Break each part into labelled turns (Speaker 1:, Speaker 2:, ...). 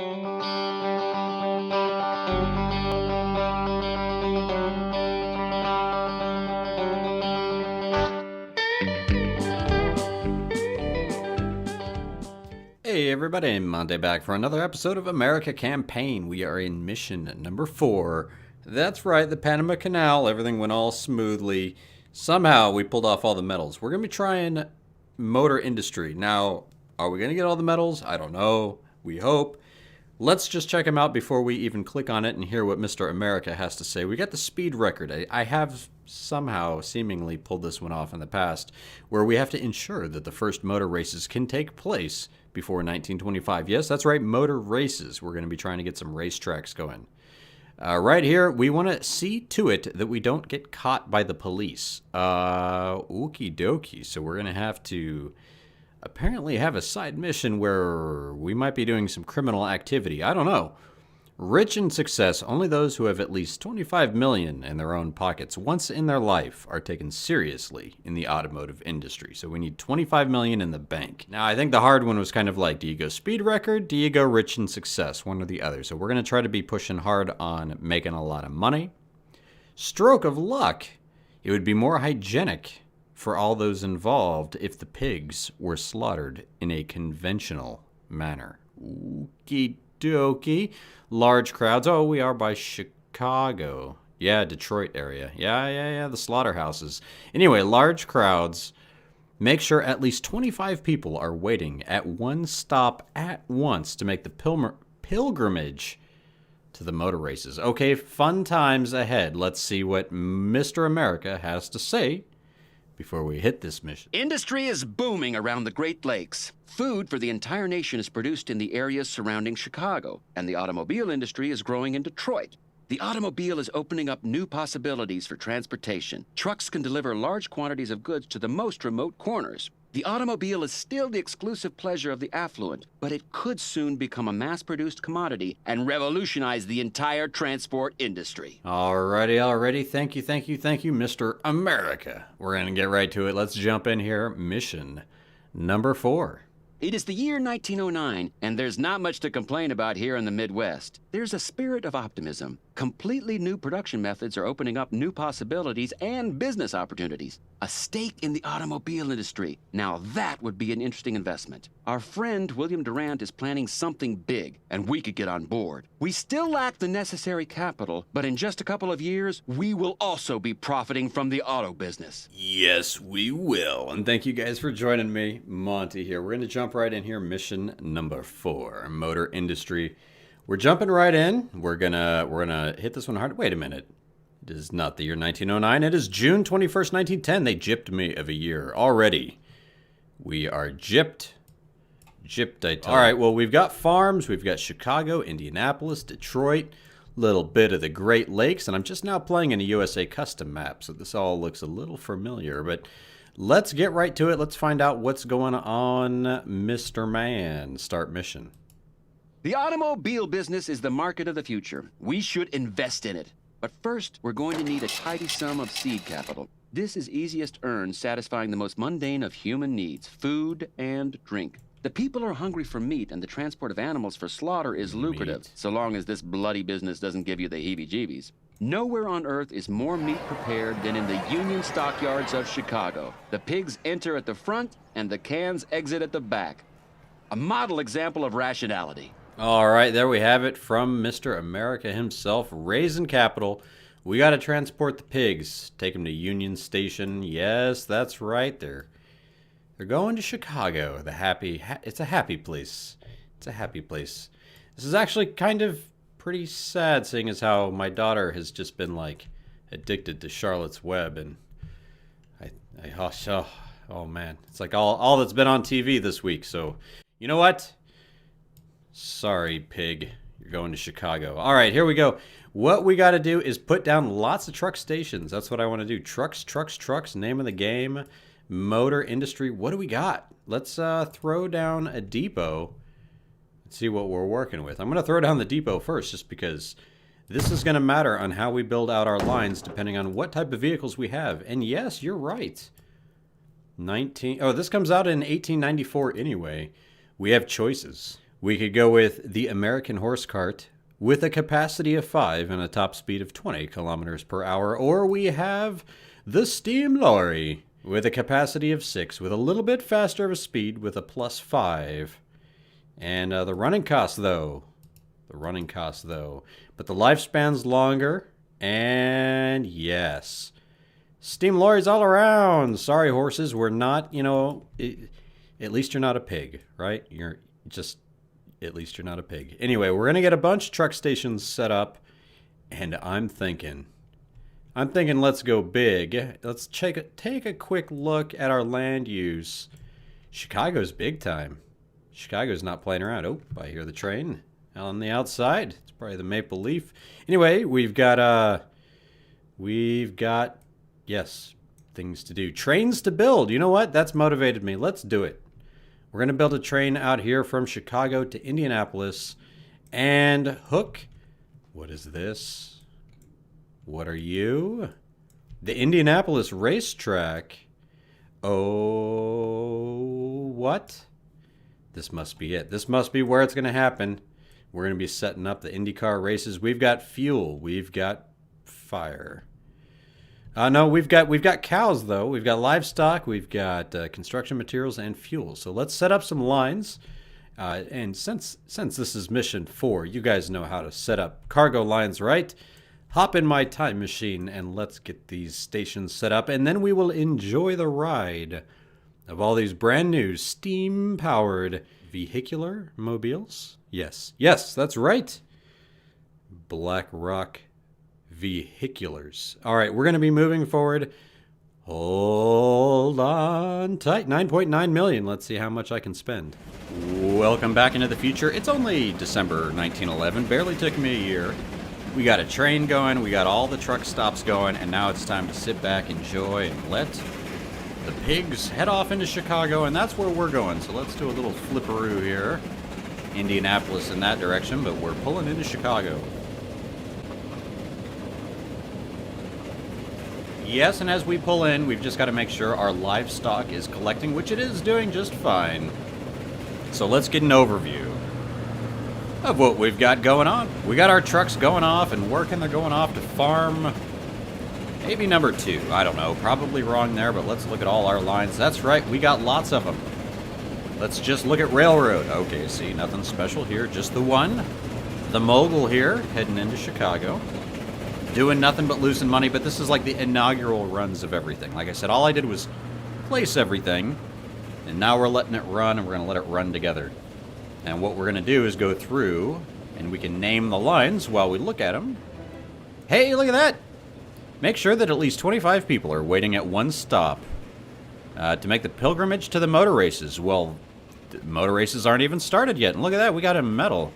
Speaker 1: Hey everybody, Monte back for another episode of America Campaign. We are in mission number 4. That's right, the Panama Canal. Everything went all smoothly. Somehow we pulled off all the medals. We're going to be trying motor industry. Now, are we going to get all the medals? I don't know. We hope. Let's just check them out before we even click on it and hear what Mr. America has to say. We got the speed record. I have somehow seemingly pulled this one off in the past, where we have to ensure that the first motor races can take place before 1925. Yes, that's right, motor races. We're going to be trying to get some racetracks going. Right here, we want to see to it that we don't get caught by the police. Okie dokie. So we're going to have to apparently have a side mission where we might be doing some criminal activity. I don't know. Rich in success, only those who have at least 25 million in their own pockets once in their life are taken seriously in the automotive industry. So we need 25 million in the bank. Now, I think the hard one was kind of like, do you go speed record? Do you go rich in success? One or the other. So we're going to try to be pushing hard on making a lot of money. Stroke of luck. It would be more hygienic for all those involved if the pigs were slaughtered in a conventional manner. Okie dokie. Large crowds. Oh, we are by Chicago. Yeah, Detroit area. Yeah, the slaughterhouses. Anyway, large crowds. Make sure at least 25 people are waiting at one stop at once to make the pilgrimage to the motor races. Okay, fun times ahead. Let's see what Mr. America has to say before we hit this mission.
Speaker 2: Industry is booming around the Great Lakes. Food for the entire nation is produced in the areas surrounding Chicago, and the automobile industry is growing in Detroit. The automobile is opening up new possibilities for transportation. Trucks can deliver large quantities of goods to the most remote corners. The automobile is still the exclusive pleasure of the affluent, but it could soon become a mass-produced commodity and revolutionize the entire transport industry.
Speaker 1: Alrighty. Thank you, Mr. America. We're going to get right to it. Let's jump in here. Mission number 4.
Speaker 2: It is the year 1909, and there's not much to complain about here in the Midwest. There's a spirit of optimism. Completely new production methods are opening up new possibilities and business opportunities. A stake in the automobile industry. Now that would be an interesting investment. Our friend William Durant is planning something big, and we could get on board. We still lack the necessary capital, but in just a couple of years, we will also be profiting from the auto business.
Speaker 1: Yes, we will. And thank you guys for joining me. Monte here. We're going to jump right in here. Mission number 4, motor industry. We're jumping right in. We're gonna hit this one hard. Wait a minute. It is not the year 1909. It is June 21st, 1910. They gypped me of a year already. We are gypped. I tell you. All right, well, we've got farms. We've got Chicago, Indianapolis, Detroit, little bit of the Great Lakes, and I'm just now playing in a USA custom map, so this all looks a little familiar, but let's get right to it. Let's find out what's going on, Mr. Man. Start mission.
Speaker 2: The automobile business is the market of the future. We should invest in it. But first, we're going to need a tidy sum of seed capital. This is easiest earned satisfying the most mundane of human needs, food and drink. The people are hungry for meat, and the transport of animals for slaughter is lucrative, so long as this bloody business doesn't give you the heebie-jeebies. Nowhere on earth is more meat prepared than in the Union stockyards of Chicago. The pigs enter at the front, and the cans exit at the back. A model example of rationality.
Speaker 1: All right, there we have it from Mr. America himself, raising capital. We got to transport the pigs, take them to Union Station. Yes, that's right. They're going to Chicago. It's a happy place. It's a happy place. This is actually kind of pretty sad, seeing as how my daughter has just been like addicted to Charlotte's Web, and oh man, it's like all that's been on TV this week. So, you know what? Sorry, pig. You're going to Chicago. All right, here we go. What we got to do is put down lots of truck stations. That's what I want to do. Trucks. Name of the game. Motor industry. What do we got? Let's throw down a depot and see what we're working with. I'm going to throw down the depot first just because this is going to matter on how we build out our lines depending on what type of vehicles we have. And yes, you're right. This comes out in 1894 anyway. We have choices. We could go with the American horse cart with a capacity of 5 and a top speed of 20 kilometers per hour. Or we have the steam lorry with a capacity of 6 with a little bit faster of a speed with a plus 5. And the running cost, though. But the lifespan's longer. And yes. Steam lorries all around. Sorry, horses. We're not, at least you're not a pig, right? At least you're not a pig. Anyway, we're going to get a bunch of truck stations set up. And I'm thinking let's go big. Let's take a quick look at our land use. Chicago's big time. Chicago's not playing around. Oh, I hear the train on the outside. It's probably the Maple Leaf. Anyway, we've got yes, things to do. Trains to build. You know what? That's motivated me. Let's do it. We're going to build a train out here from Chicago to Indianapolis and hook. What is this? What are you? The Indianapolis racetrack. Oh, what? This must be it. This must be where it's going to happen. We're going to be setting up the IndyCar races. We've got fuel. We've got fire. No, we've got cows, though. We've got livestock. We've got construction materials and fuel. So let's set up some lines. And since this is mission 4, you guys know how to set up cargo lines, right? Hop in my time machine and let's get these stations set up. And then we will enjoy the ride of all these brand new steam-powered vehicular mobiles. Yes, that's right. Black Rock vehiculars. All right, we're going to be moving forward. Hold on tight. 9.9 million. Let's see how much I can spend. Welcome back into the future. It's only December 1911. Barely took me a year. We got a train going. We got all the truck stops going. And now it's time to sit back, enjoy, and let the pigs head off into Chicago. And that's where we're going. So let's do a little flipperoo here. Indianapolis in that direction, but we're pulling into Chicago. Yes, and as we pull in, we've just got to make sure our livestock is collecting, which it is doing just fine. So let's get an overview of what we've got going on. We got our trucks going off and working. They're going off to farm maybe number 2. I don't know. Probably wrong there, but let's look at all our lines. That's right. We got lots of them. Let's just look at railroad. Okay, see, nothing special here. Just the one. The mogul here, heading into Chicago. Doing nothing but losing money, but this is like the inaugural runs of everything. Like I said, all I did was place everything, and now we're letting it run, and we're going to let it run together. And what we're going to do is go through, and we can name the lines while we look at them. Hey, look at that! Make sure that at least 25 people are waiting at one stop to make the pilgrimage to the motor races. Well, the motor races aren't even started yet, and look at that, we got a medal.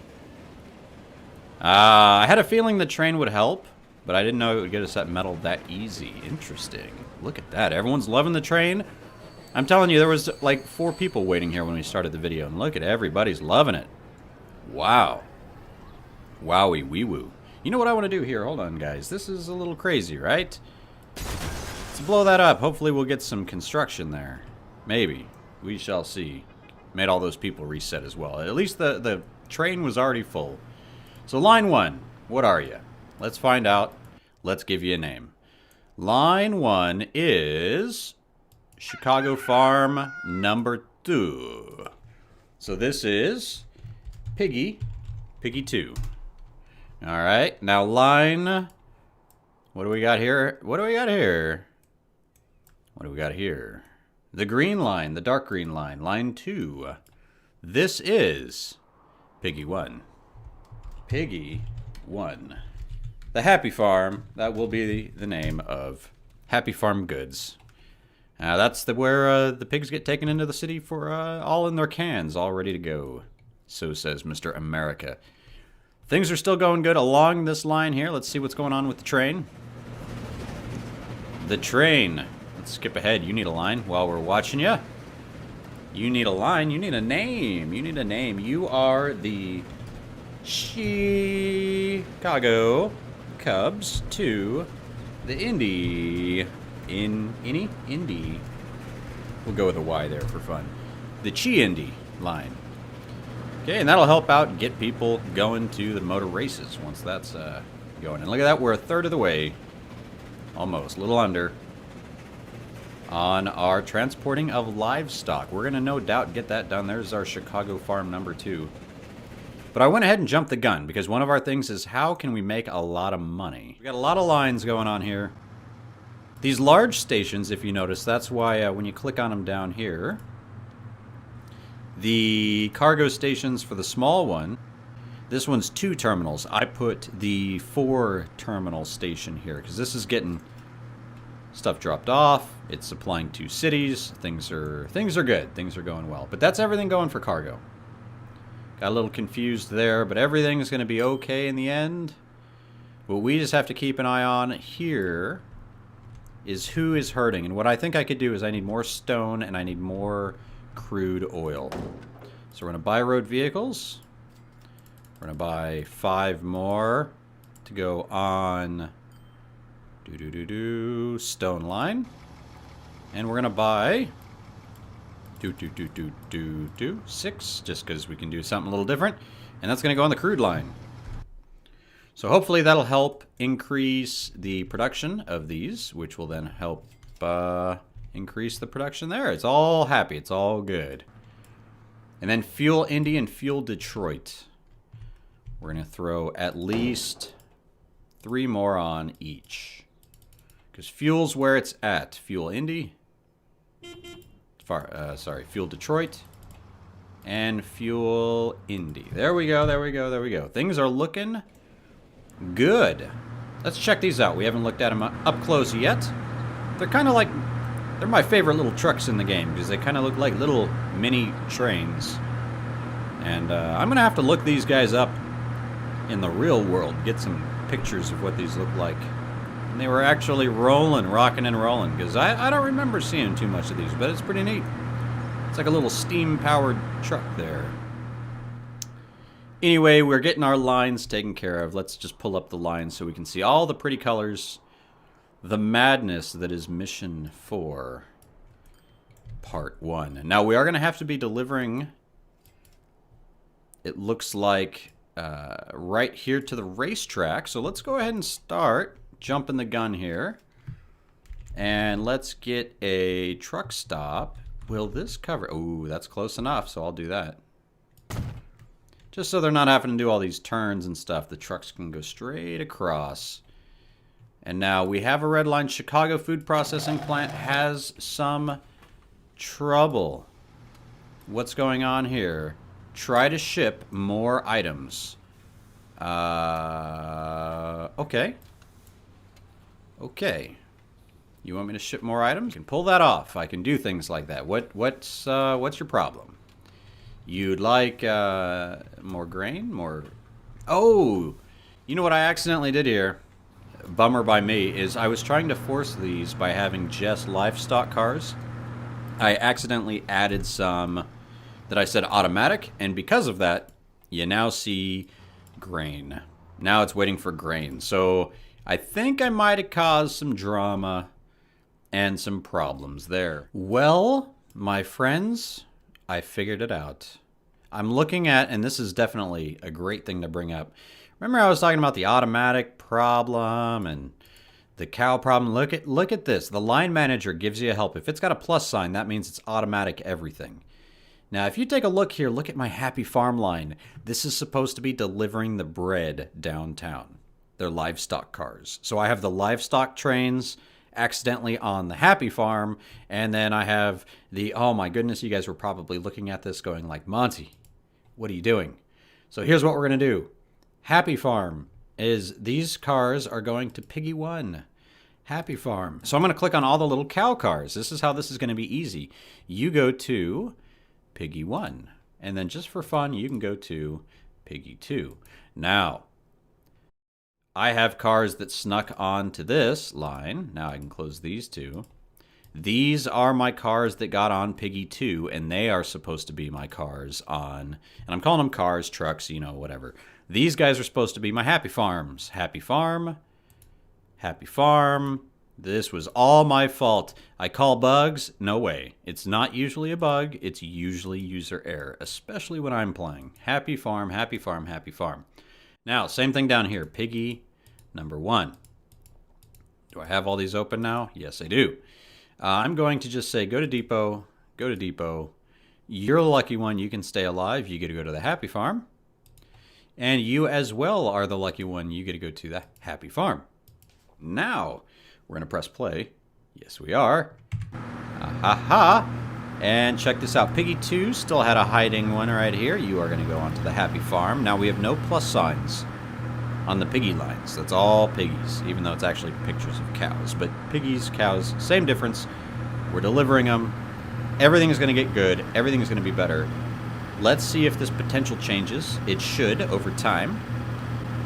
Speaker 1: I had a feeling the train would help, but I didn't know it would get us that medal that easy. Interesting. Look at that. Everyone's loving the train. I'm telling you, there was like 4 people waiting here when we started the video. And look at everybody's loving it. Wow. Wowie wee woo. You know what I want to do here? Hold on, guys. This is a little crazy, right? Let's blow that up. Hopefully we'll get some construction there. Maybe. We shall see. Made all those people reset as well. At least the train was already full. So line 1. What are you? Let's find out. Let's give you a name. Line 1 is Chicago Farm number 2. So this is Piggy 2. All right. Now line, what do we got here? What do we got here? What do we got here? The green line, the dark green line, line 2. This is Piggy 1. Piggy 1. The Happy Farm, that will be the name of Happy Farm Goods. That's where the pigs get taken into the city for all in their cans, all ready to go. So says Mr. America. Things are still going good along this line here. Let's see what's going on with the train. The train. Let's skip ahead. You need a line while we're watching you. You need a line. You need a name. You need a name. You are the Chicago Cubs to the Indy. Indy. We'll go with a Y there for fun. The Indy line. Okay, and that'll help out get people going to the motor races once that's going. And look at that, we're a third of the way, almost, a little under, on our transporting of livestock. We're going to no doubt get that done. There's our Chicago farm number 2. But I went ahead and jumped the gun because one of our things is how can we make a lot of money? We got a lot of lines going on here. These large stations, if you notice, that's why when you click on them down here, the cargo stations for the small one, this one's 2 terminals. I put the 4 terminal station here because this is getting stuff dropped off. It's supplying 2 cities. Things are good. Things are going well. But that's everything going for cargo. Got a little confused there, but everything's going to be okay in the end. What we just have to keep an eye on here is who is hurting. And what I think I could do is I need more stone and I need more crude oil. So we're going to buy road vehicles. We're going to buy 5 more to go on stone line. And we're going to buy 6, just because we can do something a little different. And that's going to go on the crude line. So hopefully that'll help increase the production of these, which will then help increase the production there. It's all happy. It's all good. And then Fuel Indy and Fuel Detroit. We're going to throw at least 3 more on each. Because fuel's where it's at. Fuel Indy. Fuel Detroit. And Fuel Indy. There we go, there we go, there we go. Things are looking good. Let's check these out. We haven't looked at them up close yet. They're kind of like, they're my favorite little trucks in the game because they kind of look like little mini trains. And I'm going to have to look these guys up in the real world, get some pictures of what these look like. And they were actually rolling, rocking and rolling, because I don't remember seeing too much of these, but it's pretty neat. It's like a little steam-powered truck there. Anyway, we're getting our lines taken care of. Let's just pull up the lines so we can see all the pretty colors. The madness that is Mission 4, Part 1. Now, we are going to have to be delivering, it looks like, right here to the racetrack. So let's go ahead and start jumping the gun here. And let's get a truck stop. Will this cover? Ooh, that's close enough, so I'll do that. Just so they're not having to do all these turns and stuff. The trucks can go straight across. And now we have a red line. Chicago Food Processing Plant has some trouble. What's going on here? Try to ship more items. Okay. Okay. You want me to ship more items? I can pull that off. I can do things like that. What's your problem? You'd like more grain? More... Oh! You know what I accidentally did here? Bummer by me, is I was trying to force these by having just livestock cars. I accidentally added some that I said automatic, and because of that, you now see grain. Now it's waiting for grain. So I think I might have caused some drama and some problems there. Well, my friends, I figured it out. I'm looking at, and this is definitely a great thing to bring up. Remember I was talking about the automatic problem and the cow problem? Look at this. The line manager gives you a help. If it's got a plus sign, that means it's automatic everything. Now, if you take a look here, look at my Happy Farm line. This is supposed to be delivering the bread downtown. They're livestock cars. So I have the livestock trains accidentally on the Happy Farm, and then I have the, oh my goodness, you guys were probably looking at this going like, Monty, what are you doing? So here's what we're going to do. Happy Farm is these cars are going to Piggy 1. Happy Farm. So I'm going to click on all the little cow cars. This is how this is going to be easy. You go to Piggy 1. And then just for fun, you can go to Piggy 2. Now, I have cars that snuck onto this line. Now I can close these two. These are my cars that got on Piggy 2, and they are supposed to be my cars on, and I'm calling them cars, trucks, you know, whatever. These guys are supposed to be my Happy Farms. Happy Farm, Happy Farm, This was all my fault. I call bugs? No way. It's not usually a bug. It's usually user error, especially when I'm playing. Happy farm, happy farm, happy farm. Now, same thing down here. Piggy number 1. Do I have all these open now? Yes, I do. I'm going to just say go to depot, go to depot. You're the lucky one. You can stay alive. You get to go to the happy farm. And you as well are the lucky one. You get to go to the happy farm. Now, we're going to press play. Yes, we are. Ha. And check this out. Piggy 2 still had a hiding one right here. You are going to go onto the happy farm. Now we have no plus signs on the piggy lines. That's all piggies, even though it's actually pictures of cows. But piggies, cows, same difference. We're delivering them. Everything is going to get good. Everything is going to be better. Let's see if this potential changes. It should over time.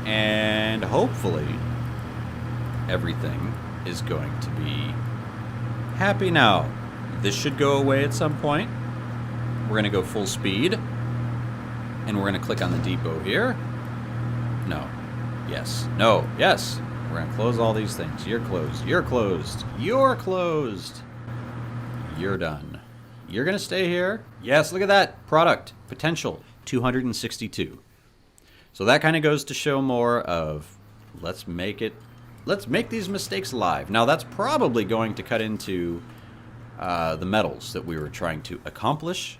Speaker 1: And hopefully everything is going to be happy now. This should go away at some point. We're going to go full speed. And we're going to click on the depot here. No. Yes. No. Yes. We're going to close all these things. You're closed. You're closed. You're closed. You're done. You're going to stay here. Yes, look at that. Product. Potential. 262. So that kind of goes to show more of let's make these mistakes live. Now that's probably going to cut into the medals that we were trying to accomplish.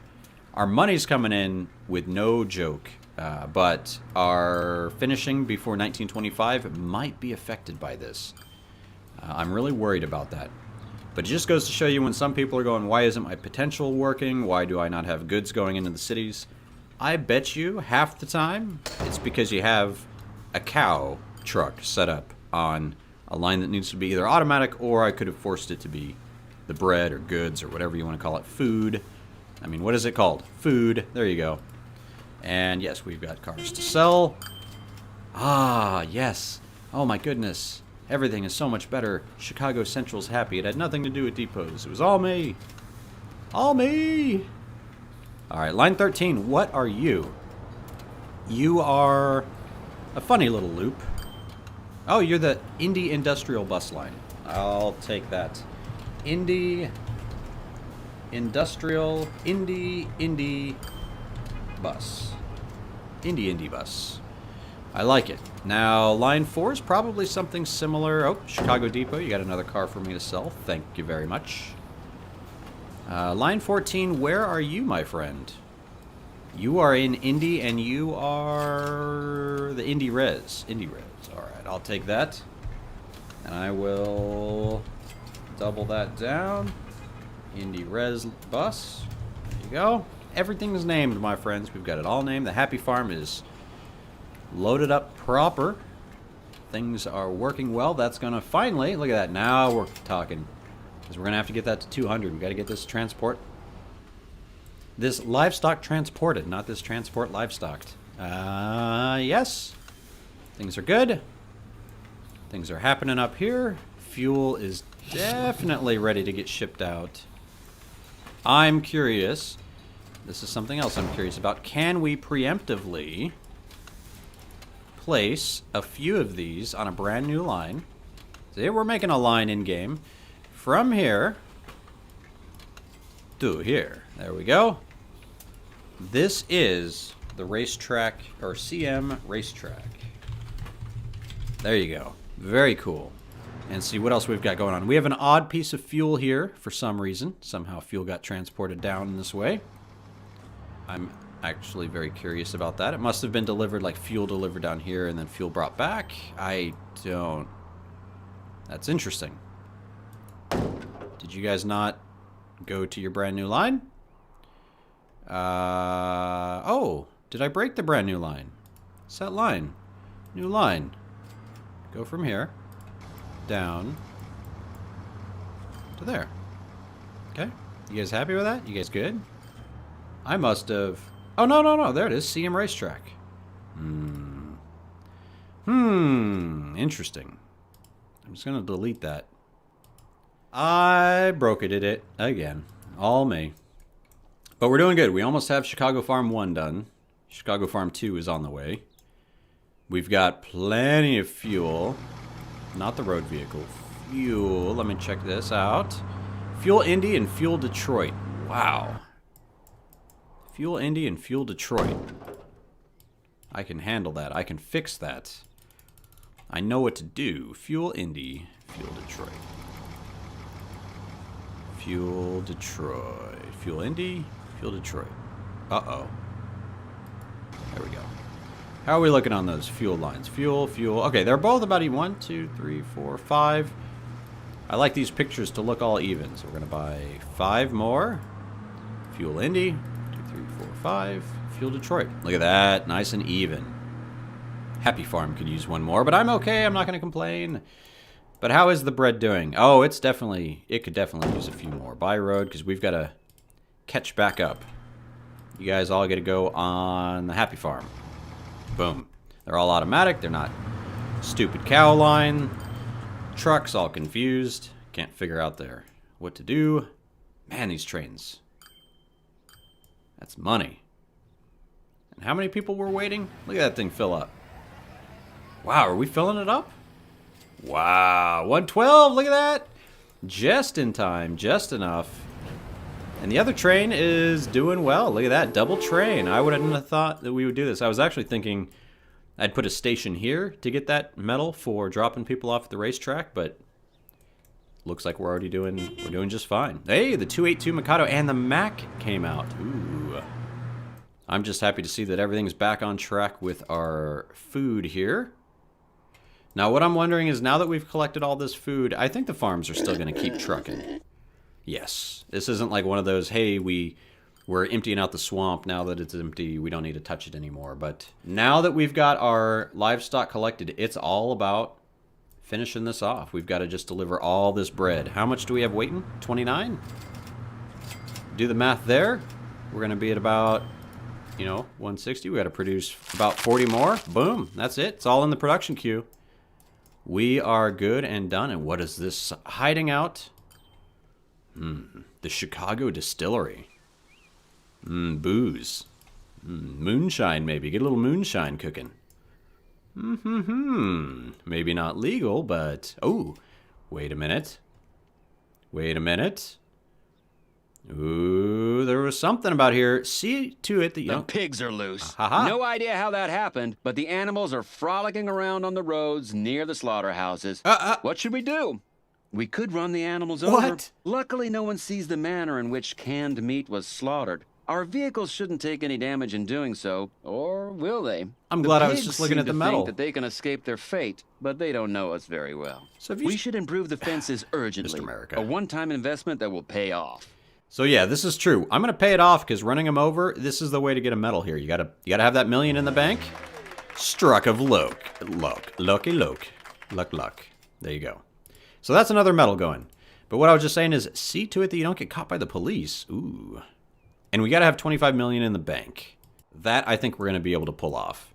Speaker 1: Our money's coming in with no joke, but our finishing before 1925 might be affected by this. I'm really worried about that. But it just goes to show you when some people are going, why isn't my potential working? Why do I not have goods going into the cities? I bet you half the time it's because you have a cow truck set up on a line that needs to be either automatic or I could have forced it to be the bread or goods or whatever you want to call it. Food. I mean, what is it called? Food. There you go. And yes, we've got cars to sell. Ah, yes. Oh my goodness. Everything is so much better. Chicago Central's happy. It had nothing to do with depots. It was all me. All me. All right, line 13. What are you? You are a funny little loop. Oh, you're the Indy Industrial Bus line. I'll take that. Indy Industrial Indy Bus. Indy Bus. I like it. Now, line 4 is probably something similar. Oh, Chicago Depot, you got another car for me to sell. Thank you very much. Line 14, where are you, my friend? You are in Indy, and you are the Indy Res. Indy Res. All right, I'll take that. And I will double that down. Indy Res bus. There you go. Everything's named, my friends. We've got it all named. The Happy Farm is loaded up proper. Things are working well. That's going to finally, look at that. Now we're talking. Because we're going to have to get that to 200. We've got to get this transport. This livestock transported, not this transport livestocked. Yes. Things are good. Things are happening up here. Fuel is definitely ready to get shipped out. I'm curious. This is something else I'm curious about. Can we preemptively place a few of these on a brand new line? See, we're making a line in game from here to here. There we go. This is the racetrack, or CM racetrack. There you go. Very cool. And see what else we've got going on. We have an odd piece of fuel here for some reason. Somehow fuel got transported down in this way. I'm actually very curious about that. It must have been delivered, like fuel delivered down here and then fuel brought back. I don't... That's interesting. Did you guys not go to your brand new line? Oh, did I break the brand new line? Set line. New line. Go from here. Down. To there. Okay. You guys happy with that? You guys good? I must have... Oh, no. There it is. CM Racetrack. Interesting. I'm just going to delete that. I broke it again. All me. But we're doing good. We almost have Chicago Farm 1 done. Chicago Farm 2 is on the way. We've got plenty of fuel. Not the road vehicle. fuel. Let me check this out. Fuel Indy and Fuel Detroit. Wow. Fuel Indy and Fuel Detroit. I can handle that. I can fix that. I know what to do. Fuel Indy, Fuel Detroit. Fuel Detroit. Fuel Indy, Fuel Detroit. Uh-oh. There we go. How are we looking on those fuel lines? Fuel, fuel. Okay, they're both about even. 1, 2, 3, 4, 5. I like these pictures to look all even. So we're going to buy 5 more. Fuel Indy. 2, 3, 4, 5. Fuel Detroit. Look at that. Nice and even. Happy Farm could use one more, but I'm okay. I'm not going to complain. But how is the bread doing? Oh, it could definitely use a few more. Buy road, because we've got to catch back up. You guys all get to go on the Happy Farm. Boom. They're all automatic. They're not stupid cow line. Trucks all confused. Can't figure out there what to do. Man, these trains. That's money. And how many people were waiting? Look at that thing fill up. Wow, are we filling it up? Wow, 112, look at that. Just in time, just enough. And the other train is doing well. Look at that, double train. I wouldn't have thought that we would do this. I was actually thinking I'd put a station here to get that metal for dropping people off at the racetrack, but looks like we're doing just fine. Hey, the 282 Mikado and the Mac came out. Ooh. I'm just happy to see that everything's back on track with our food here. Now, what I'm wondering is, now that we've collected all this food, I think the farms are still going to keep trucking. Yes. This isn't like one of those, hey, we're emptying out the swamp. Now that it's empty, we don't need to touch it anymore. But now that we've got our livestock collected, it's all about finishing this off. We've got to just deliver all this bread. How much do we have waiting? 29? Do the math there. We're going to be at about, 160. We got to produce about 40 more. Boom. That's it. It's all in the production queue. We are good and done. And what is this hiding out? The Chicago Distillery. Booze. Moonshine, maybe. Get a little moonshine cooking. Maybe not legal, but... Oh, wait a minute. Wait a minute. Ooh, there was something about here. See to it that you don't...
Speaker 2: The pigs are loose.
Speaker 1: Ha-ha.
Speaker 2: No idea how that happened, but the animals are frolicking around on the roads near the slaughterhouses. What should we do? We could run the animals over.
Speaker 1: What?
Speaker 2: Luckily, no one sees the manner in which canned meat was slaughtered. Our vehicles shouldn't take any damage in doing so, or will they?
Speaker 1: I'm glad I was just looking at the metal.
Speaker 2: Think that they can escape their fate, but they don't know us very well.
Speaker 1: So
Speaker 2: we should improve the fences urgently.
Speaker 1: Mr. America.
Speaker 2: A one-time investment that will pay off.
Speaker 1: So yeah, this is true. I'm gonna pay it off because running them over, this is the way to get a medal here. You gotta have that million in the bank. Struck of luck. Lucky luck. Luck. There you go. So that's another medal going. But what I was just saying is, see to it that you don't get caught by the police. Ooh. And we gotta have 25 million in the bank. That I think we're gonna be able to pull off.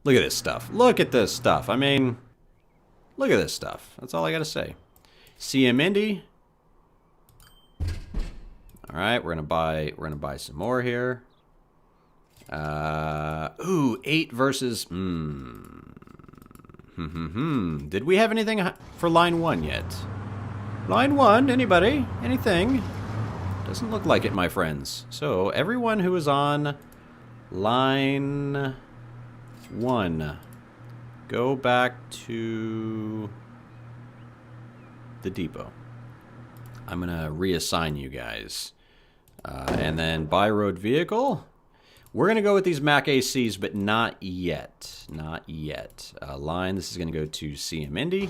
Speaker 1: Look at this stuff. Look at this stuff. I mean, look at this stuff. That's all I gotta say. CM Indy. All right, we're gonna buy some more here. Ooh, 8 versus. Did we have anything for line 1 yet? Line 1, anybody? Anything? Doesn't look like it, my friends. So everyone who is on line 1, go back to the depot. I'm gonna reassign you guys. And then buy road vehicle. We're going to go with these Mac ACs, but not yet. Not yet. Line, this is going to go to CM Indy.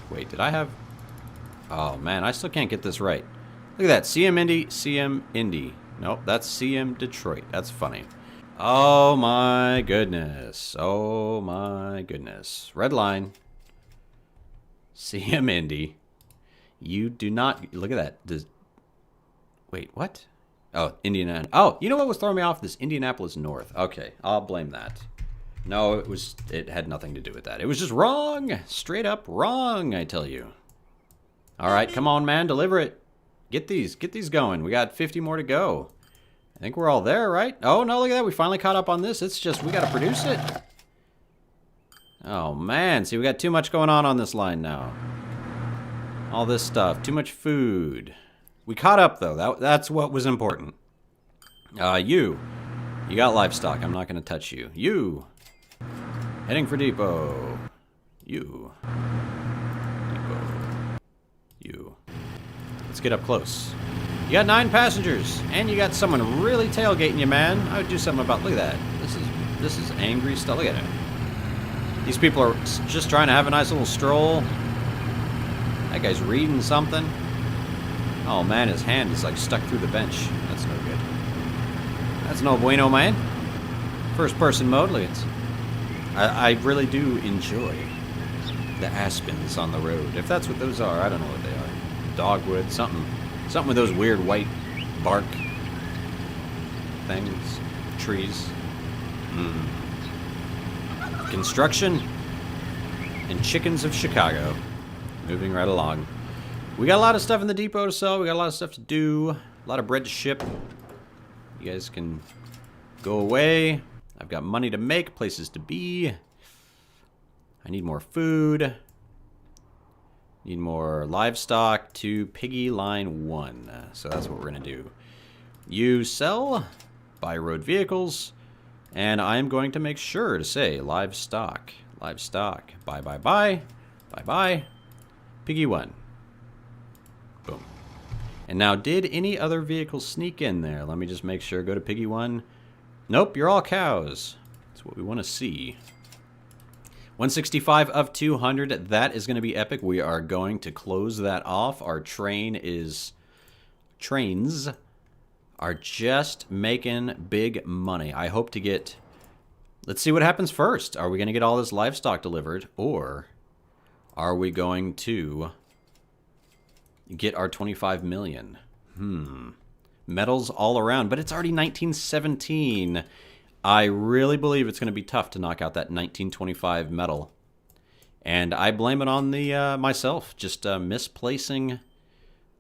Speaker 1: Wait, did I have... Oh, man, I still can't get this right. Look at that. CM Indy, CM Indy. Nope, that's CM Detroit. That's funny. Oh, my goodness. Oh, my goodness. Red line. CM Indy. You do not... Look at that. Wait, what? Oh, Indiana. Oh, you know what was throwing me off? This Indianapolis North. Okay, I'll blame that. No, it had nothing to do with that. It was just wrong. Straight up wrong, I tell you. All right, come on, man, deliver it. Get these going. We got 50 more to go. I think we're all there, right? Oh, no, look at that. We finally caught up on this. It's just we got to produce it. Oh, man. See, we got too much going on this line now. All this stuff. Too much food. We caught up, though. That's what was important. You got livestock. I'm not going to touch you. You. Heading for depot. You. Depot. You. Let's get up close. You got 9 passengers, and you got someone really tailgating you, man. I would do something about. Look at that. This is angry stuff. Look at it. These people are just trying to have a nice little stroll. That guy's reading something. Oh man, his hand is like stuck through the bench. That's no good. That's no bueno, man. First person mode. Look at. I really do enjoy the aspens on the road. If that's what those are, I don't know what they are. Dogwood, something with those weird white bark things, trees. Construction and chickens of Chicago. Moving right along. We got a lot of stuff in the depot to sell. We got a lot of stuff to do. A lot of bread to ship. You guys can go away. I've got money to make, places to be. I need more food. Need more livestock to piggy line 1. So that's what we're going to do. You sell, buy road vehicles, and I'm going to make sure to say livestock. Livestock. Buy, buy, buy. Buy, buy. Piggy 1. Boom. And now, did any other vehicles sneak in there? Let me just make sure. Go to Piggy 1. Nope, you're all cows. That's what we want to see. 165 of 200. That is going to be epic. We are going to close that off. Our trains are just making big money. I hope to get... Let's see what happens first. Are we going to get all this livestock delivered, or are we going to get our 25 million? Metals all around, but it's already 1917. I really believe it's going to be tough to knock out that 1925 metal. And I blame it on the myself, just misplacing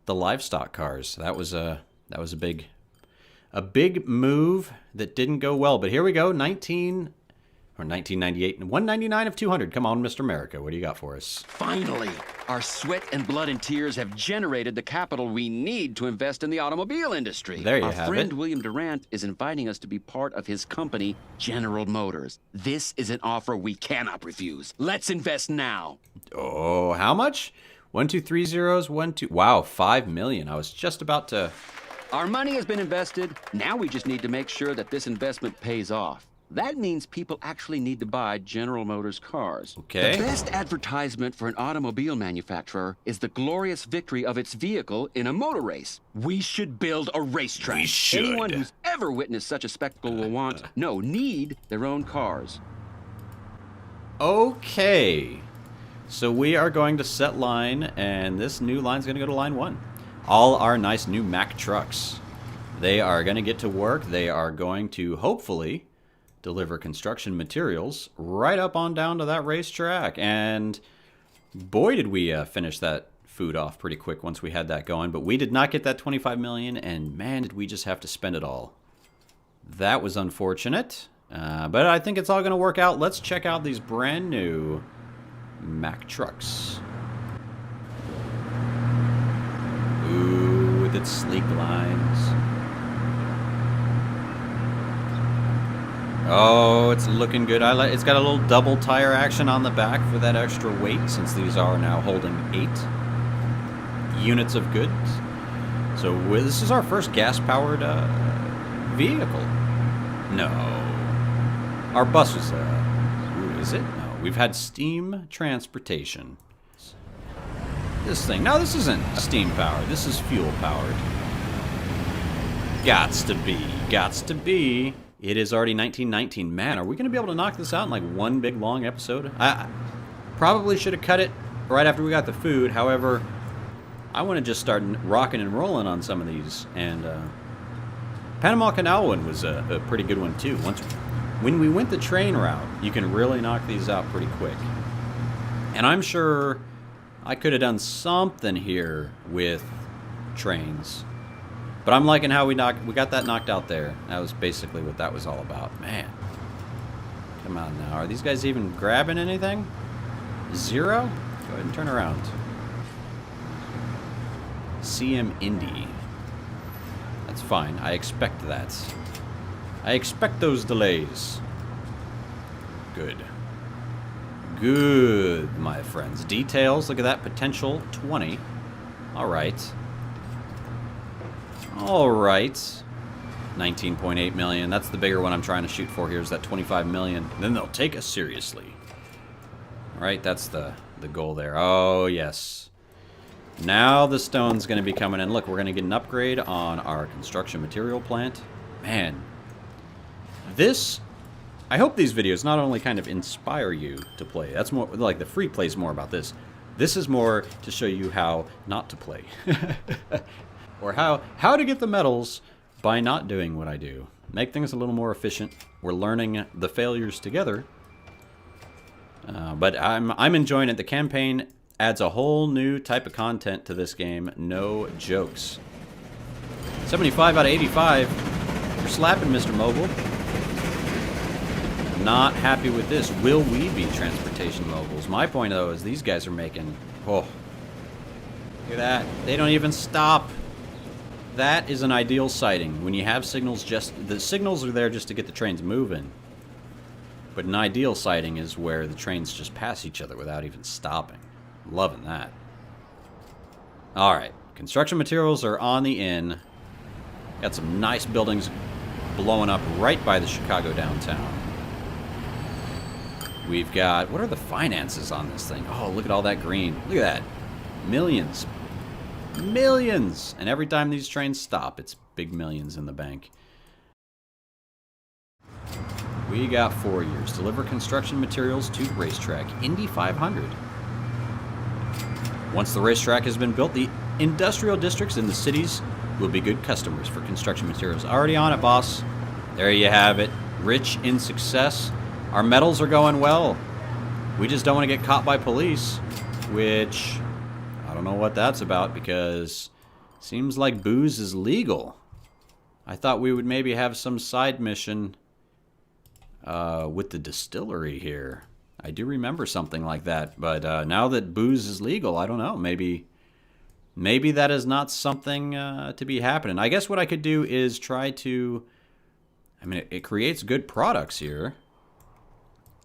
Speaker 1: the livestock cars. That was a big move that didn't go well. But here we go, 1998 and 199 of 200. Come on, Mr. America, what do you got for us?
Speaker 2: Finally, our sweat and blood and tears have generated the capital we need to invest in the automobile industry.
Speaker 1: There you
Speaker 2: our
Speaker 1: have
Speaker 2: friend
Speaker 1: it.
Speaker 2: William Durant is inviting us to be part of his company, General Motors. This is an offer we cannot refuse. Let's invest now.
Speaker 1: Oh, how much? 1, 2, 3 zeros, 1, 2. Wow, 5 million. I was just about to...
Speaker 2: Our money has been invested. Now we just need to make sure that this investment pays off. That means people actually need to buy General Motors cars.
Speaker 1: Okay.
Speaker 2: The best advertisement for an automobile manufacturer is the glorious victory of its vehicle in a motor race. We should build a racetrack.
Speaker 1: We should.
Speaker 2: Anyone who's ever witnessed such a spectacle will need their own cars.
Speaker 1: Okay. So we are going to set line, and this new line's going to go to line 1. All our nice new Mack trucks. They are going to get to work. They are going to, hopefully, deliver construction materials right up on down to that racetrack. And boy, did we finish that food off pretty quick once we had that going. But we did not get that 25 million, and man, did we just have to spend it all. That was unfortunate, but I think it's all going to work out. Let's check out these brand new Mack trucks. Ooh, with its sleek lines. Oh, it's looking good. It's got a little double tire action on the back for that extra weight, since these are now holding 8 units of goods. So this is our first gas-powered vehicle. No. Our bus was... Ooh, is it? No. We've had steam transportation. This thing. No, this isn't steam-powered. This is fuel-powered. Gots to be. Gots to be. It is already 1919. Man, are we going to be able to knock this out in like one big long episode? I probably should have cut it right after we got the food. However, I want to just start rocking and rolling on some of these. And Panama Canal one was a pretty good one too. When we went the train route, you can really knock these out pretty quick. And I'm sure I could have done something here with trains. But I'm liking how we got that knocked out there. That was basically what that was all about. Man. Come on now. Are these guys even grabbing anything? 0? Go ahead and turn around. CM Indy. That's fine. I expect that. I expect those delays. Good. Good, my friends. Details. Look at that. Potential 20. All right. All right. 19.8 million. That's the bigger one I'm trying to shoot for here, is that 25 million. Then they'll take us seriously. All right, that's the goal there. Oh, yes. Now the stone's going to be coming in. Look, we're going to get an upgrade on our construction material plant. Man, this... I hope these videos not only kind of inspire you to play. That's more like the free play is more about this. This is more to show you how not to play. Or how to get the medals by not doing what I do. Make things a little more efficient. We're learning the failures together. But I'm enjoying it. The campaign adds a whole new type of content to this game. No jokes. 75 out of 85. You're slapping, Mr. Mobile. Not happy with this. Will we be transportation moguls? My point, though, is these guys are making... Oh. Look at that. They don't even stop. That is an ideal sighting. When you have signals, the signals are there just to get the trains moving. But an ideal sighting is where the trains just pass each other without even stopping. Loving that. Alright. Construction materials are on the in. Got some nice buildings blowing up right by the Chicago downtown. We've got... What are the finances on this thing? Oh, look at all that green. Look at that. Millions. Millions! And every time these trains stop, it's big millions in the bank. We got 4 years. Deliver construction materials to racetrack. Indy 500. Once the racetrack has been built, the industrial districts in the cities will be good customers for construction materials. Already on it, boss. There you have it. Rich in success. Our medals are going well. We just don't want to get caught by police, which... I don't know what that's about, because seems like booze is legal. I thought we would maybe have some side mission with the distillery here. I do remember something like that, but now that booze is legal, I don't know. Maybe that is not something to be happening. I guess what I could do is try to... I mean, it creates good products here.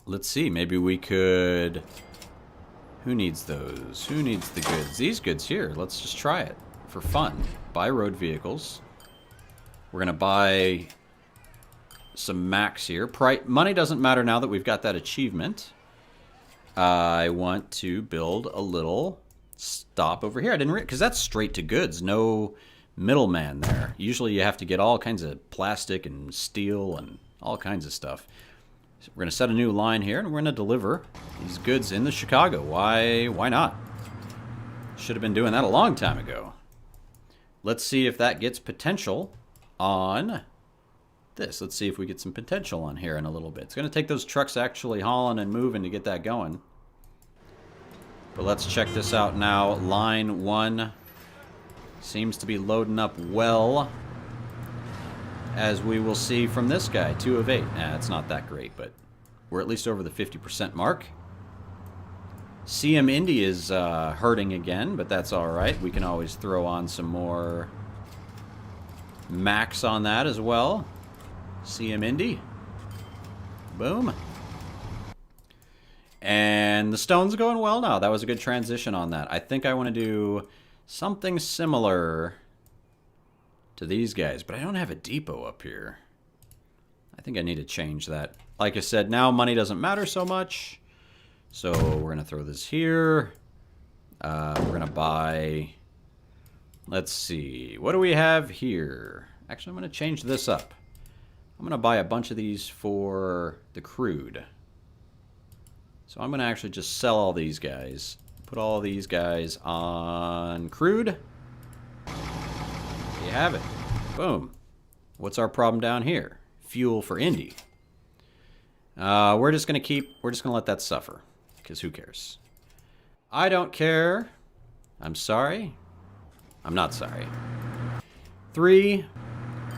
Speaker 1: Let's see. Maybe we could... Who needs those? Who needs the goods? These goods here. Let's just try it for fun. Buy road vehicles. We're going to buy some Max here. Money doesn't matter now that we've got that achievement. I want to build a little stop over here. I didn't because that's straight to goods. No middleman there. Usually you have to get all kinds of plastic and steel and all kinds of stuff. So we're going to set a new line here, and we're going to deliver these goods into Chicago. Why not? Should have been doing that a long time ago. Let's see if that gets potential on this. Let's see if we get some potential on here in a little bit. It's going to take those trucks actually hauling and moving to get that going. But let's check this out now. Line 1 seems to be loading up well, as we will see from this guy. 2 of 8. Nah, it's not that great, but we're at least over the 50% mark. CM Indy is hurting again, but that's alright. We can always throw on some more Max on that as well. CM Indy. Boom. And the stone's going well now. That was a good transition on that. I think I want to do something similar to these guys, but I don't have a depot up here. I think I need to change that. Like I said, now money doesn't matter so much. So we're going to throw this here. We're going to buy... Let's see. What do we have here? Actually, I'm going to change this up. I'm going to buy a bunch of these for the crude. So I'm going to actually just sell all these guys. Put all these guys on crude. There you have it. Boom. What's our problem down here? Fuel for Indy. We're just going to let that suffer. Because who cares? I don't care. I'm sorry. I'm not sorry. 3,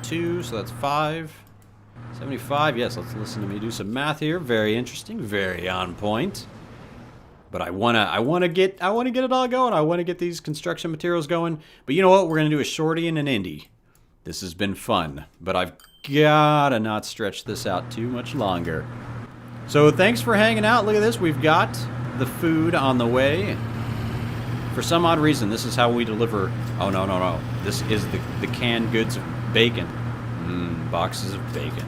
Speaker 1: 2, so that's 5. 75, yes, let's listen to me do some math here. Very interesting, very on point. But I wanna get it all going. I wanna get these construction materials going. But you know what? We're gonna do a shorty and an indie. This has been fun, but I've gotta not stretch this out too much longer. So thanks for hanging out. Look at this. We've got the food on the way. For some odd reason, this is how we deliver. Oh, no. This is the canned goods of bacon. Boxes of bacon.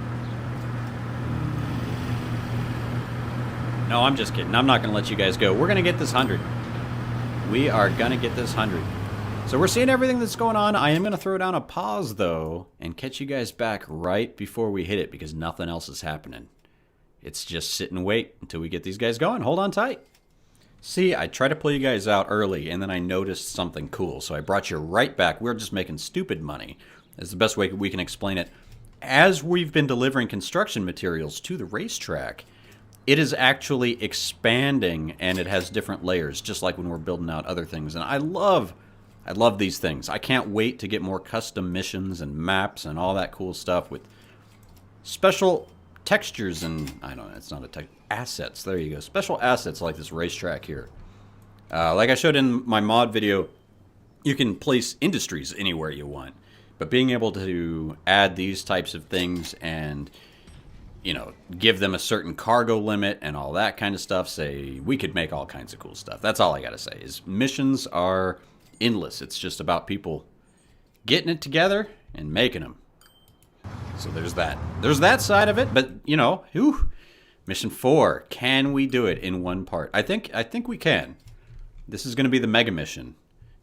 Speaker 1: No, I'm just kidding. I'm not going to let you guys go. We're going to get this 100. We are going to get this 100. So we're seeing everything that's going on. I am going to throw down a pause, though, and catch you guys back right before we hit it because nothing else is happening. It's just sit and wait until we get these guys going. Hold on tight. See, I tried to pull you guys out early, and then I noticed something cool, so I brought you right back. We're just making stupid money. That's the best way we can explain it. As we've been delivering construction materials to the racetrack, it is actually expanding, and it has different layers, just like when we're building out other things. And I love these things. I can't wait to get more custom missions and maps and all that cool stuff with special textures and, I don't know, it's not a tech, assets. There you go. Special assets like this racetrack here. Like I showed in my mod video, you can place industries anywhere you want. But being able to add these types of things and, you know, give them a certain cargo limit and all that kind of stuff, say, we could make all kinds of cool stuff. That's all I gotta say, is missions are endless. It's just about people getting it together and making them. So there's that. There's that side of it, but, you know, Mission 4. Can we do it in one part? I think we can. This is going to be the mega mission.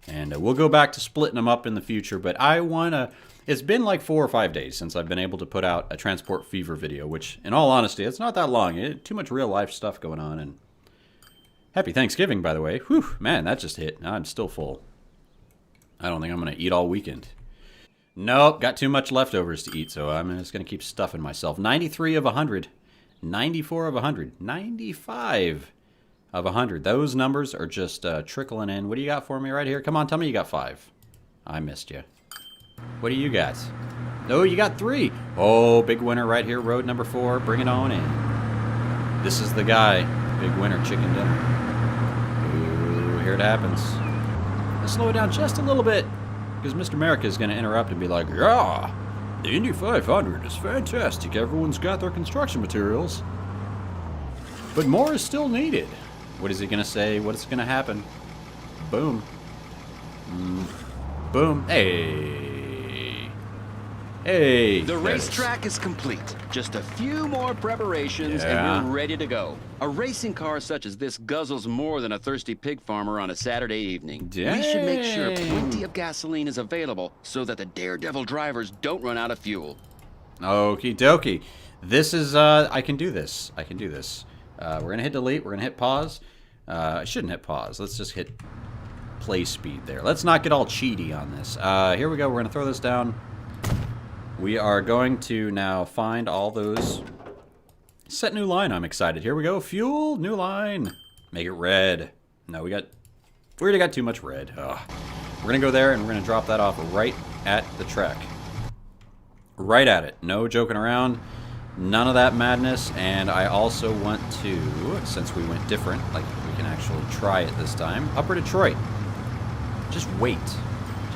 Speaker 1: And we'll go back to splitting them up in the future, but I want to... It's been like 4 or 5 days since I've been able to put out a Transport Fever video, which, in all honesty, it's not that long. Too much real-life stuff going on, and... Happy Thanksgiving, by the way. Whew, man, that just hit. I'm still full. I don't think I'm going to eat all weekend. Nope, got too much leftovers to eat, so I'm just going to keep stuffing myself. 93 of 100. 94 of 100. 95 of 100. Those numbers are just trickling in. What do you got for me right here? Come on, tell me you got 5. I missed you. What do you got? Oh, you got 3. Oh, big winner right here. Road number 4. Bring it on in. This is the guy. Big winner, chicken dinner. Ooh, here it happens. Let's slow it down just a little bit, because Mr. America is going to interrupt and be like, yeah, the Indy 500 is fantastic. Everyone's got their construction materials. But more is still needed. What is he going to say? What is going to happen? Boom. Boom. Hey.
Speaker 2: The racetrack is complete. Just a few more preparations and we're ready to go. A racing car such as this guzzles more than a thirsty pig farmer on a Saturday evening.
Speaker 1: Dang.
Speaker 2: We should make sure plenty of gasoline is available so that the daredevil drivers don't run out of fuel.
Speaker 1: Okie dokie. This is, I can do this. I can do this. We're going to hit delete. We're going to hit pause. I shouldn't hit pause. Let's just hit play speed there. Let's not get all cheaty on this. Here we go. We're going to throw this down. We are going to now find all those. Set new line. I'm excited. Here we go. Fuel. New line. Make it red. No, we already got too much red. Ugh. We're going to go there and we're going to drop that off right at the track. Right at it. No joking around. None of that madness. And I also want to, since we went different, like we can actually try it this time. Upper Detroit. Just wait.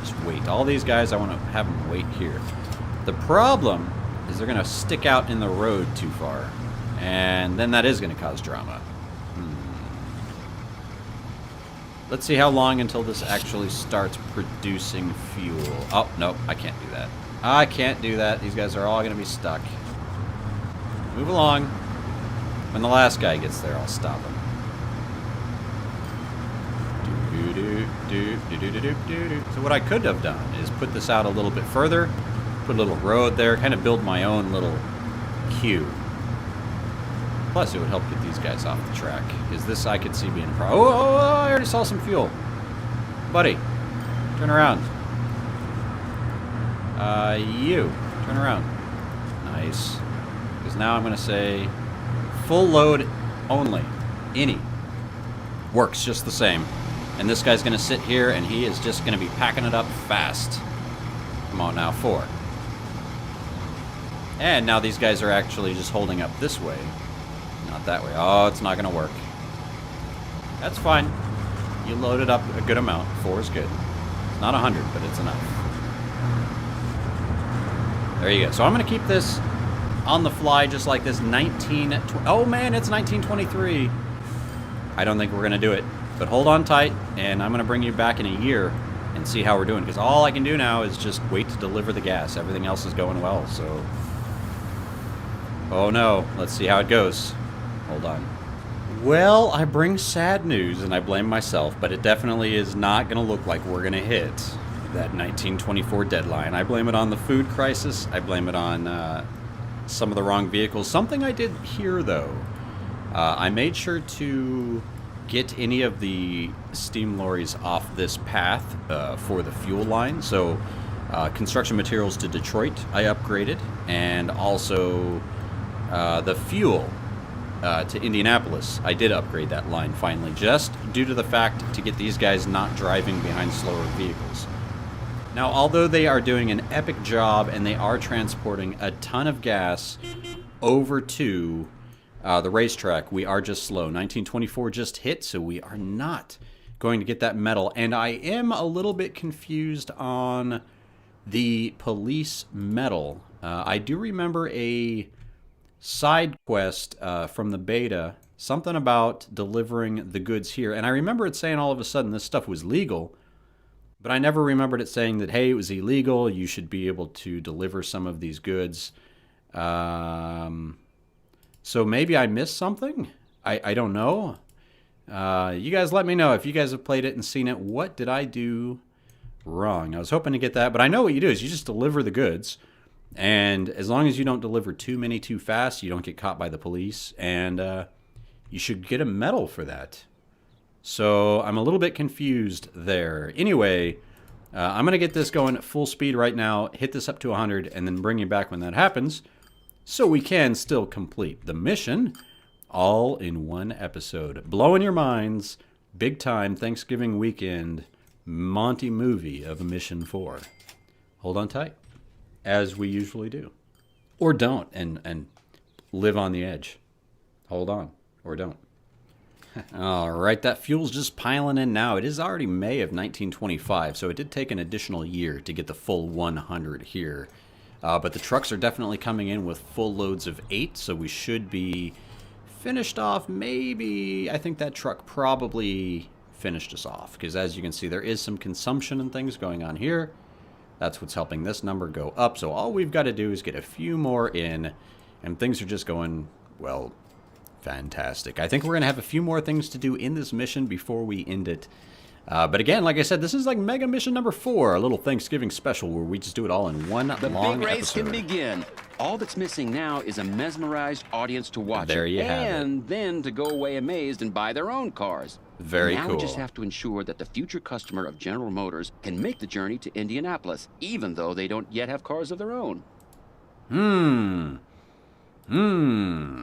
Speaker 1: Just wait. All these guys, I want to have them wait here. The problem is they're going to stick out in the road too far. And then that is going to cause drama. Let's see how long until this actually starts producing fuel. Oh, no, I can't do that. I can't do that. These guys are all going to be stuck. Move along. When the last guy gets there, I'll stop him. So what I could have done is put this out a little bit further. Put a little road there, kind of build my own little queue. Plus, it would help get these guys off the track. Is this I could see being a problem? Oh, I already saw some fuel. Buddy, turn around. You, turn around. Nice. Because now I'm going to say full load only. Any. Works just the same. And this guy's going to sit here, and he is just going to be packing it up fast. Come on now, 4. And now these guys are actually just holding up this way. Not that way. Oh, it's not going to work. That's fine. You loaded up a good amount. 4 is good. It's not 100, but it's enough. There you go. So I'm going to keep this on the fly just like this. Oh, man, it's 1923. I don't think we're going to do it. But hold on tight, and I'm going to bring you back in a year and see how we're doing. Because all I can do now is just wait to deliver the gas. Everything else is going well, so... Oh, no. Let's see how it goes. Hold on. Well, I bring sad news, and I blame myself, but it definitely is not going to look like we're going to hit that 1924 deadline. I blame it on the food crisis. I blame it on some of the wrong vehicles. Something I did here, though. I made sure to get any of the steam lorries off this path for the fuel line. So construction materials to Detroit I upgraded, and also the fuel to Indianapolis. I did upgrade that line finally, just due to the fact to get these guys not driving behind slower vehicles. Now, although they are doing an epic job and they are transporting a ton of gas over to the racetrack, we are just slow. 1924 just hit, so we are not going to get that medal. And I am a little bit confused on the police medal. I do remember a side quest from the beta, something about delivering the goods here. And I remember it saying all of a sudden this stuff was legal, but I never remembered it saying that, hey, it was illegal. You should be able to deliver some of these goods. So maybe I missed something? I don't know. You guys let me know if you guys have played it and seen it. What did I do wrong? I was hoping to get that, but I know what you do is you just deliver the goods. And as long as you don't deliver too many too fast, you don't get caught by the police. And you should get a medal for that. So I'm a little bit confused there. Anyway, I'm going to get this going at full speed right now, hit this up to 100, and then bring you back when that happens, so we can still complete the mission all in one episode. Blowing your minds, big time Thanksgiving weekend Monte movie of Mission 4. Hold on tight, as we usually do. Or don't, and live on the edge. Hold on, or don't. All right, that fuel's just piling in now. It is already May of 1925, so it did take an additional year to get the full 100 here. But the trucks are definitely coming in with full loads of 8, so we should be finished off. Maybe, I think that truck probably finished us off, because as you can see, there is some consumption and things going on here. That's what's helping this number go up. So all we've got to do is get a few more in, and things are just going, well, fantastic. I think we're going to have a few more things to do in this mission before we end it. But again, like I said, this is like Mega Mission number 4, a little Thanksgiving special where we just do it all in one long episode.
Speaker 2: The big race can begin. All that's missing now is a mesmerized audience to watch
Speaker 1: there you have it.
Speaker 2: And then to go away amazed and buy their own cars.
Speaker 1: Very cool.
Speaker 2: Now we just have to ensure that the future customer of General Motors can make the journey to Indianapolis, even though they don't yet have cars of their own.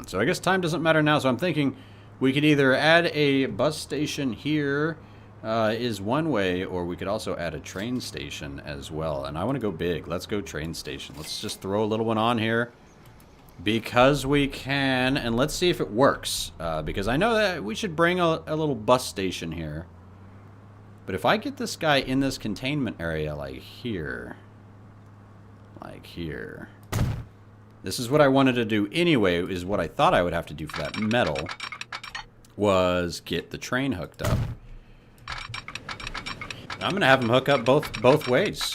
Speaker 1: So I guess time doesn't matter now, so I'm thinking we could either add a bus station here is one way, or we could also add a train station as well. And I want to go big. Let's go train station. Let's just throw a little one on here because we can, and let's see if it works. Because I know that we should bring a little bus station here. But if I get this guy in this containment area like here, this is what I wanted to do anyway, is what I thought I would have to do for that metal, was get the train hooked up. I'm going to have them hook up both ways.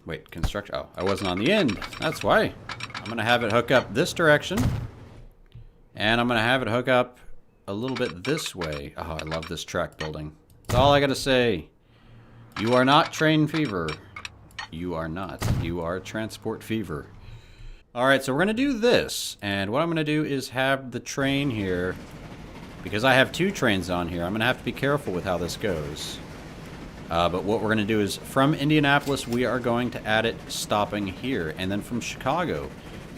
Speaker 1: Wait, construction. Oh, I wasn't on the end. That's why. I'm going to have it hook up this direction. And I'm going to have it hook up a little bit this way. Oh, I love this track building. That's all I got to say. You are not train fever. You are not. You are transport fever. Alright, so we're going to do this. And what I'm going to do is have the train here. Because I have 2 trains on here, I'm going to have to be careful with how this goes. But what we're going to do is, from Indianapolis, we are going to add it stopping here. And then from Chicago,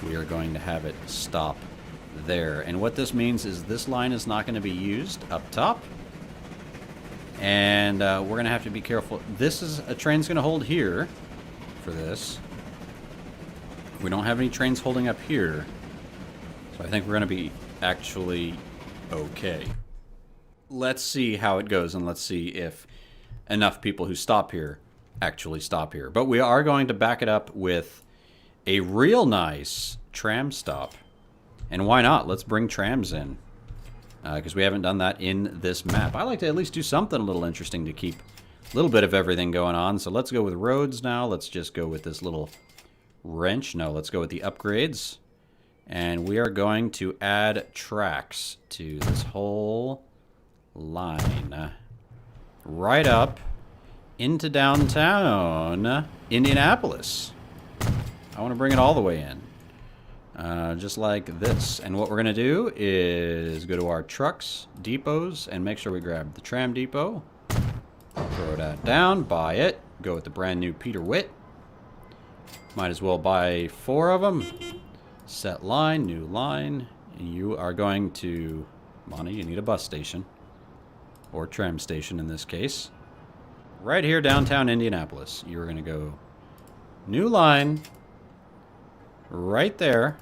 Speaker 1: we are going to have it stop there. And what this means is this line is not going to be used up top. And we're going to have to be careful. This is a train's going to hold here for this. We don't have any trains holding up here. So I think we're going to be actually okay. Let's see how it goes, and let's see if enough people who stop here actually stop here. But we are going to back it up with a real nice tram stop. And why not? Let's bring trams in. Because we haven't done that in this map. I like to at least do something a little interesting to keep a little bit of everything going on. So let's go with roads now. Let's just go with this little wrench. No, let's go with the upgrades. And we are going to add tracks to this whole line. Right up into downtown Indianapolis. I want to bring it all the way in. Just like this. And what we're going to do is go to our trucks, depots, and make sure we grab the tram depot. Throw that down, buy it. Go with the brand new Peter Witt. Might as well buy 4 of them. Set line, new line. You are going to... Monte, you need a bus station. Or tram station in this case. Right here, downtown Indianapolis. You're going to go... New line. Right there.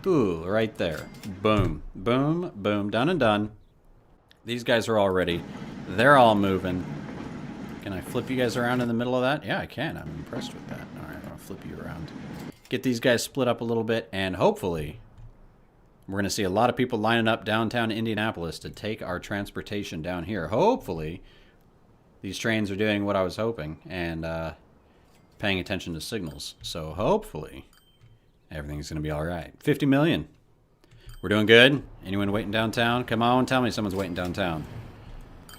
Speaker 1: Ooh, right there. Boom. Boom. Boom. Done and done. These guys are all ready. They're all moving. Can I flip you guys around in the middle of that? Yeah, I can. I'm impressed with that. All right, I'll flip you around. Get these guys split up a little bit, and hopefully we're going to see a lot of people lining up downtown Indianapolis to take our transportation down here. Hopefully these trains are doing what I was hoping and paying attention to signals. So hopefully everything's going to be all right. 50 million. We're doing good. Anyone waiting downtown? Come on, tell me someone's waiting downtown.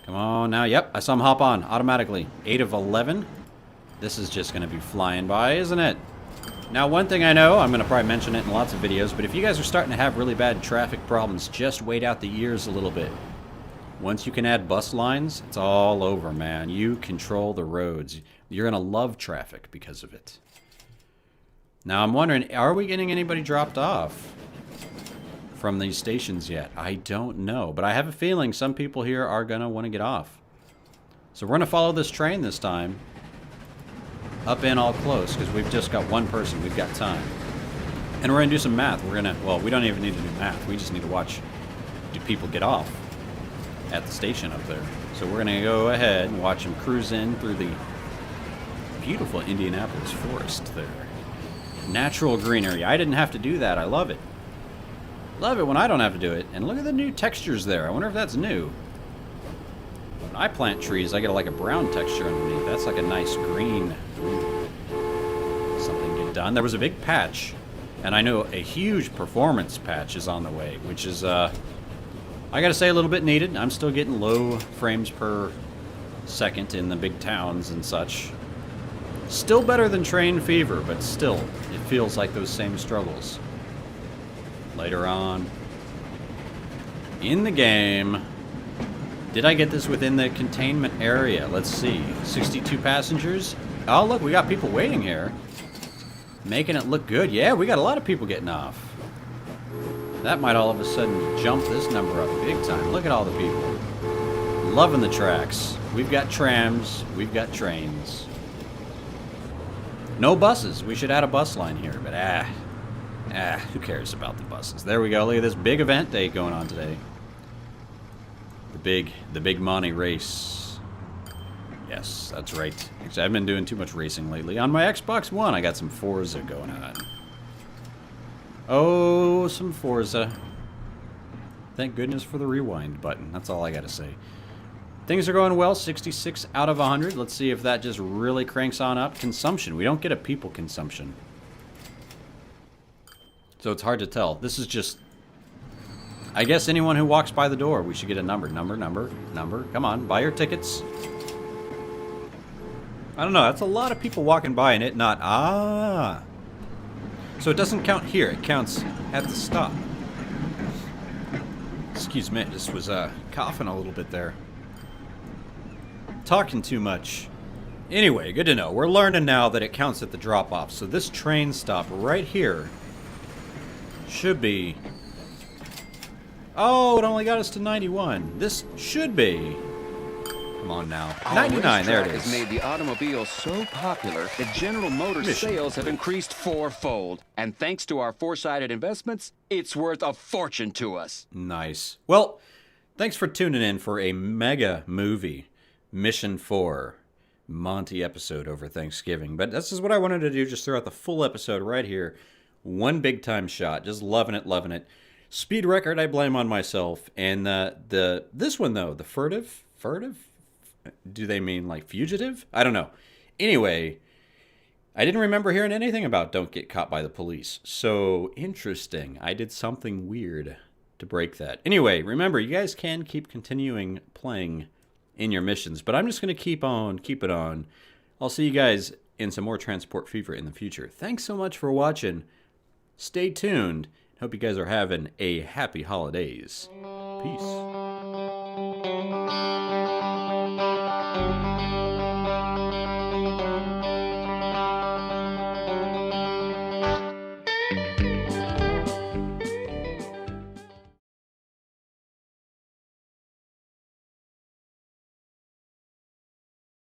Speaker 1: Come on now. Yep, I saw them hop on automatically. 8 of 11. This is just going to be flying by, isn't it? Now, one thing I know, I'm going to probably mention it in lots of videos, but if you guys are starting to have really bad traffic problems, just wait out the years a little bit. Once you can add bus lines, it's all over, man. You control the roads. You're going to love traffic because of it. Now, I'm wondering, are we getting anybody dropped off from these stations yet? I don't know, but I have a feeling some people here are going to want to get off. So we're going to follow this train this time. Up in all close, because we've just got one person. We've got time. And we're going to do some math. We're going to, well, we don't even need to do math. We just need to watch, do people get off at the station up there. So we're going to go ahead and watch them cruise in through the beautiful Indianapolis forest there. Natural greenery. I didn't have to do that. I love it. Love it when I don't have to do it. And look at the new textures there. I wonder if that's new. When I plant trees, I get like a brown texture underneath. That's like a nice green. Ooh. Something get done. There was a big patch, and I know a huge performance patch is on the way, which is, I gotta say, a little bit needed. I'm still getting low frames per second in the big towns and such. Still better than train fever, but still, it feels like those same struggles. Later on in the game, did I get this within the containment area? Let's see. 62 passengers. Oh, look, we got people waiting here. Making it look good. Yeah, we got a lot of people getting off. That might all of a sudden jump this number up big time. Look at all the people. Loving the tracks. We've got trams. We've got trains. No buses. We should add a bus line here, but who cares about the buses? There we go. Look at this big event day going on today. The big Monte race. Yes, that's right. Actually, I've been doing too much racing lately. On my Xbox One, I got some Forza going on. Oh, some Forza. Thank goodness for the rewind button. That's all I gotta say. Things are going well. 66 out of 100. Let's see if that just really cranks on up. Consumption. We don't get a people consumption. So it's hard to tell. This is just... I guess anyone who walks by the door, we should get a number. Number. Come on, buy your tickets. I don't know, that's a lot of people walking by and it not... Ah! So it doesn't count here, it counts at the stop. Excuse me, I just was coughing a little bit there. Talking too much. Anyway, good to know. We're learning now that it counts at the drop-off. So this train stop right here should be... Oh, it only got us to 91. This should be Come on now.
Speaker 2: Our
Speaker 1: 99, there it
Speaker 2: racetrack has
Speaker 1: is.
Speaker 2: made the automobile so popular that General Motors
Speaker 1: Mission
Speaker 2: sales have
Speaker 1: complete.
Speaker 2: increased fourfold. And thanks to our foresighted investments, it's worth a fortune to us.
Speaker 1: Nice. Well, thanks for tuning in for a mega movie, Mission 4, Monte episode over Thanksgiving. But this is what I wanted to do just throughout the full episode right here. One big time shot. Just loving it, loving it. Speed record I blame on myself. And this one, though, the furtive? Do they mean like fugitive? I don't know. Anyway, I didn't remember hearing anything about don't get caught by the police. So interesting. I did something weird to break that. Anyway, remember, you guys can keep continuing playing in your missions, but I'm just going to keep it on. I'll see you guys in some more Transport Fever in the future. Thanks so much for watching. Stay tuned. Hope you guys are having a happy holidays. Peace.